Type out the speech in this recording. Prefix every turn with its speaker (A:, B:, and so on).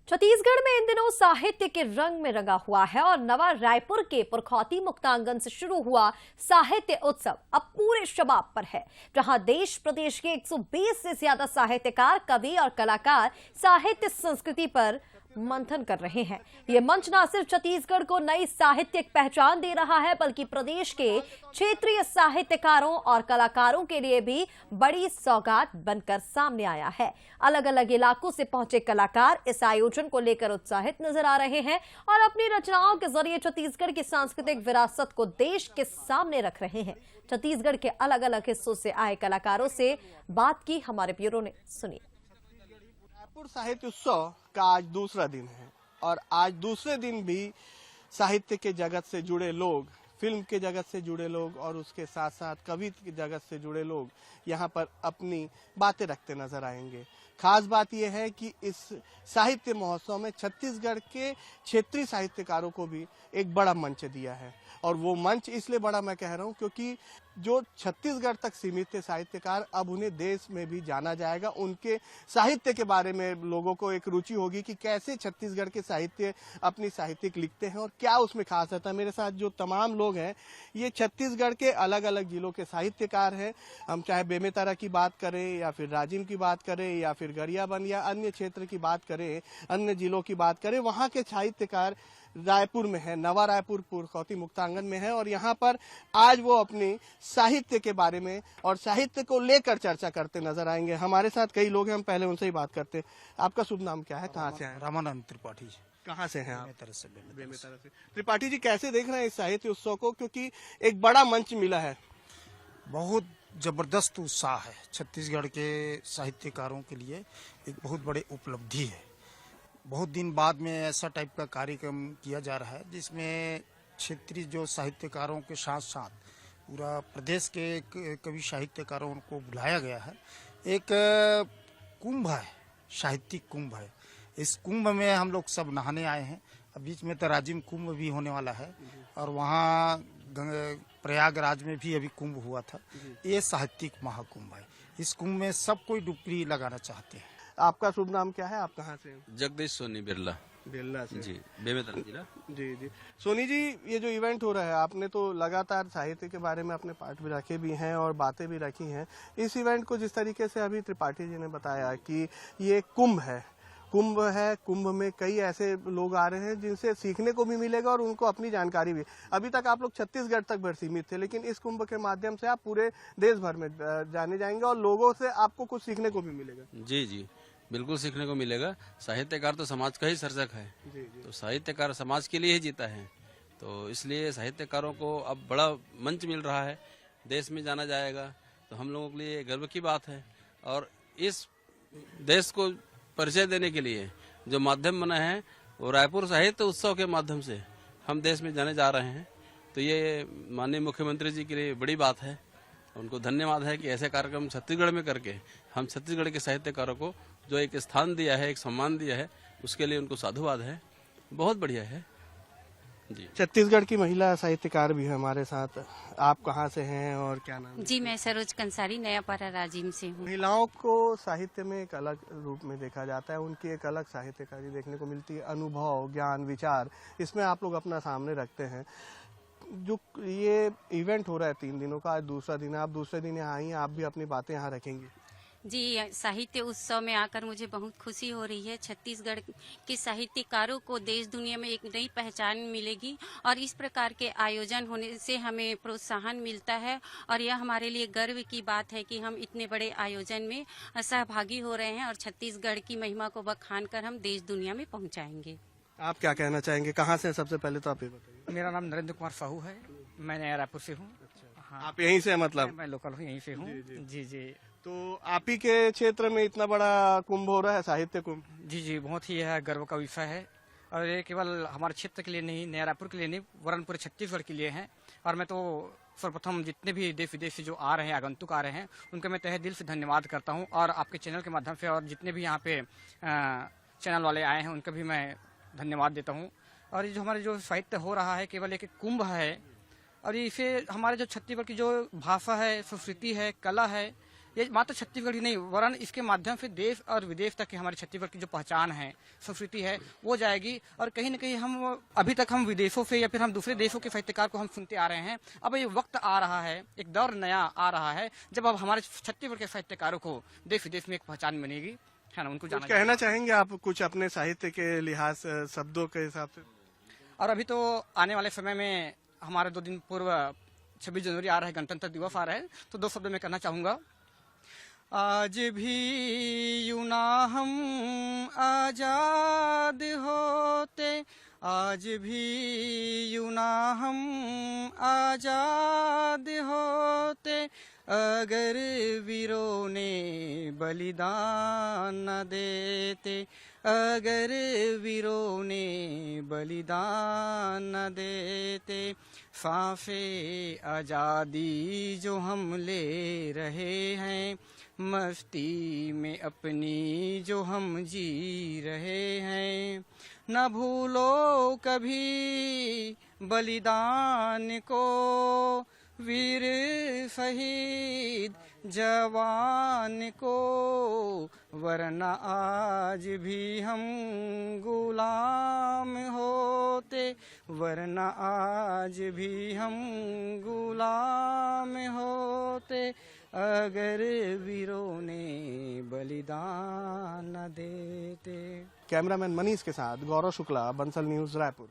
A: छत्तीसगढ़ में इन दिनों साहित्य के रंग में रंगा हुआ है और नवा रायपुर के पुरखौती मुक्तांगन से शुरू हुआ साहित्य उत्सव अब पूरे शबाब पर है, जहां देश प्रदेश के 120 से ज्यादा साहित्यकार, कवि और कलाकार साहित्य संस्कृति पर मंथन कर रहे हैं। ये मंच न सिर्फ छत्तीसगढ़ को नई साहित्यिक पहचान दे रहा है, बल्कि प्रदेश के क्षेत्रीय साहित्यकारों और कलाकारों के लिए भी बड़ी सौगात बनकर सामने आया है। अलग अलग इलाकों से पहुंचे कलाकार इस आयोजन को लेकर उत्साहित नजर आ रहे हैं और अपनी रचनाओं के जरिए छत्तीसगढ़ की सांस्कृतिक विरासत को देश के सामने रख रहे हैं। छत्तीसगढ़ के अलग अलग हिस्सों से आए कलाकारों से बात की हमारे ब्यूरो ने, सुनिए।
B: रायपुर साहित्य उत्सव का आज दूसरा दिन है और आज दूसरे दिन भी साहित्य के जगत से जुड़े लोग, फिल्म के जगत से जुड़े लोग और उसके साथ साथ कवि के जगत से जुड़े लोग यहाँ पर अपनी बातें रखते नजर आएंगे। खास बात यह है कि इस साहित्य महोत्सव में छत्तीसगढ़ के क्षेत्रीय साहित्यकारों को भी एक बड़ा मंच दिया है और वो मंच इसलिए बड़ा मैं कह रहा हूँ क्योंकि जो छत्तीसगढ़ तक सीमित थे साहित्यकार, अब उन्हें देश में भी जाना जाएगा। उनके साहित्य के बारे में लोगों को एक रुचि होगी कि कैसे छत्तीसगढ़ के साहित्य अपनी साहित्यिक लिखते हैं और क्या उसमें खास रहता है। मेरे साथ जो तमाम लोग हैं ये छत्तीसगढ़ के अलग अलग जिलों के साहित्यकार हैं। हम चाहे बेमेतरा की बात करें या फिर राजिम की बात करें या फिर गरियाबंद या अन्य क्षेत्र की बात करें, अन्य जिलों की बात करें, वहाँ के साहित्यकार रायपुर में है, नवा रायपुर पुरखौती मुक्तांगन में है और यहाँ पर आज वो अपनी साहित्य के बारे में और साहित्य को लेकर चर्चा करते नजर आएंगे। हमारे साथ कई लोग हैं, हम पहले उनसे ही बात करते हैं। आपका शुभ नाम क्या है, कहाँ से हैं?
C: रामानंद त्रिपाठी।
B: कहाँ से हैं आप?
C: बेमेतरा से।
B: त्रिपाठी जी, कैसे देख रहे हैं इस साहित्य उत्सव को, क्योंकि एक बड़ा मंच मिला है?
C: बहुत जबरदस्त उत्साह है। छत्तीसगढ़ के साहित्यकारों के लिए एक बहुत बड़े उपलब्धि है। बहुत दिन बाद में ऐसा टाइप का कार्यक्रम किया जा रहा है जिसमें क्षेत्रीय जो साहित्यकारों के साथ साथ पूरा प्रदेश के कवि साहित्यकारों को बुलाया गया है। एक कुंभ है, साहित्यिक कुंभ है। इस कुंभ में हम लोग सब नहाने आए हैं। अब बीच में तो राजिम कुंभ भी होने वाला है और वहाँ प्रयागराज में भी अभी कुंभ हुआ था। ये साहित्यिक महाकुंभ है। इस कुंभ में सब कोई डुबकी लगाना चाहते हैं।
B: आपका शुभ नाम क्या है, आप कहाँ से हैं?
D: जगदीश सोनी बिरला।
B: बिरला से
D: जी, बेमेतरा जिला।
B: जी जी। सोनी जी, ये जो इवेंट हो रहा है, आपने तो लगातार साहित्य के बारे में अपने पाठ भी रखे भी हैं और बातें भी रखी हैं। इस इवेंट को जिस तरीके से अभी त्रिपाठी जी ने बताया कि ये कुंभ है, कुंभ में कई ऐसे लोग आ रहे हैं जिनसे सीखने को भी मिलेगा और उनको अपनी जानकारी भी। अभी तक आप लोग छत्तीसगढ़ तक भर सीमित थे, लेकिन इस कुंभ के माध्यम से आप पूरे देश भर में जाने जाएंगे और लोगों से आपको कुछ सीखने को भी मिलेगा।
D: जी जी, बिल्कुल सीखने को मिलेगा। साहित्यकार तो समाज का ही सर्जक है।
B: जी जी।
D: तो साहित्यकार समाज के लिए ही जीता है, तो इसलिए साहित्यकारों को अब बड़ा मंच मिल रहा है। देश में जाना जाएगा तो हम लोगों के लिए गर्व की बात है और इस देश को परिचय देने के लिए जो माध्यम बना है वो रायपुर साहित्य उत्सव के माध्यम से हम देश में जाने जा रहे हैं। तो ये माननीय मुख्यमंत्री जी के लिए बड़ी बात है। उनको धन्यवाद है कि ऐसे कार्यक्रम छत्तीसगढ़ में करके हम छत्तीसगढ़ के साहित्यकारों को जो एक स्थान दिया है, एक सम्मान दिया है, उसके लिए उनको साधुवाद है। बहुत बढ़िया है जी।
B: छत्तीसगढ़ की महिला साहित्यकार भी है हमारे साथ। आप कहाँ से हैं और क्या नाम है?
E: जी, मैं सरोज कंसारी, नयापारा राजिम से हूँ।
B: महिलाओं को साहित्य में एक अलग रूप में देखा जाता है, उनकी एक अलग साहित्यकारी देखने को मिलती है। अनुभव, ज्ञान, विचार, इसमें आप लोग अपना सामने रखते हैं। जो ये इवेंट हो रहा है 3 दिनों का, आज दूसरा दिन है, आप दूसरे दिन यहाँ आई हैं, आप भी अपनी बातें यहाँ रखेंगी।
E: जी, साहित्य उत्सव में आकर मुझे बहुत खुशी हो रही है। छत्तीसगढ़ के साहित्यकारों को देश दुनिया में एक नई पहचान मिलेगी और इस प्रकार के आयोजन होने से हमें प्रोत्साहन मिलता है और यह हमारे लिए गर्व की बात है कि हम इतने बड़े आयोजन में सहभागी हो रहे हैं और छत्तीसगढ़ की महिमा को बखान कर हम देश दुनिया में पहुँचाएंगे।
B: आप क्या कहना चाहेंगे, कहाँ से? सबसे पहले तो आप ये बताइए।
F: मेरा नाम नरेंद्र कुमार साहू है, मैं नया रायपुर से हूँ। हाँ,
B: आप यहीं से? मतलब
F: मैं लोकल हूँ, यहीं से हूँ। जी जी।
B: तो आप ही के क्षेत्र में इतना बड़ा कुंभ हो रहा है, साहित्य कुंभ?
F: जी जी, बहुत ही यह गर्व का विषय है और ये केवल हमारे क्षेत्र के लिए नहीं, नया रायपुर के लिए नहीं, वरन पूरे छत्तीसगढ़ के लिए है। और मैं तो सर्वप्रथम जितने भी देश विदेश से जो आ रहे हैं, आगंतुक आ रहे हैं, उनका मैं तहे दिल से धन्यवाद करता हूँ और आपके चैनल के माध्यम से और जितने भी यहाँ पे चैनल वाले आए हैं उनका भी मैं धन्यवाद देता हूँ। और ये जो हमारे जो साहित्य हो रहा है केवल एक कुंभ है और इसे हमारे जो छत्तीसगढ़ की जो भाषा है, संस्कृति है, कला है, ये मात्र छत्तीसगढ़ ही नहीं वरन इसके माध्यम से देश और विदेश तक की हमारी छत्तीसगढ़ की जो पहचान है, संस्कृति है, वो जाएगी। और कहीं न कहीं हम अभी तक हम विदेशों से या फिर हम दूसरे देशों के साहित्यकार को हम सुनते आ रहे हैं। अब ये वक्त आ रहा है, एक दौर नया आ रहा है जब अब हमारे छत्तीसगढ़ के साहित्यकारों को देश विदेश में एक पहचान मिलेगी, है ना, उनको जाना
B: कहना चाहेंगे आप कुछ अपने साहित्य के लिहाज शब्दों के हिसाब से?
F: और अभी तो आने वाले समय में हमारे 2 दिन पूर्व 26 जनवरी आ रहा है, गणतंत्र दिवस आ रहा है, तो 2 शब्द में कहना चाहूंगा। आज भी यूं ना हम आजाद होते, आज भी यूं ना हम आजाद होते, अगर वीरों ने बलिदान न देते, अगर वीरों ने बलिदान न देते। सांसे आजादी जो हम ले रहे हैं, मस्ती में अपनी जो हम जी रहे हैं, न भूलो कभी बलिदान को, वीर शहीद जवान को, वरना आज भी हम गुलाम होते, वरना आज भी हम गुलाम होते, अगर वीरों ने बलिदान न देते।
B: कैमरामैन मनीष के साथ गौरव शुक्ला, बंसल न्यूज, रायपुर।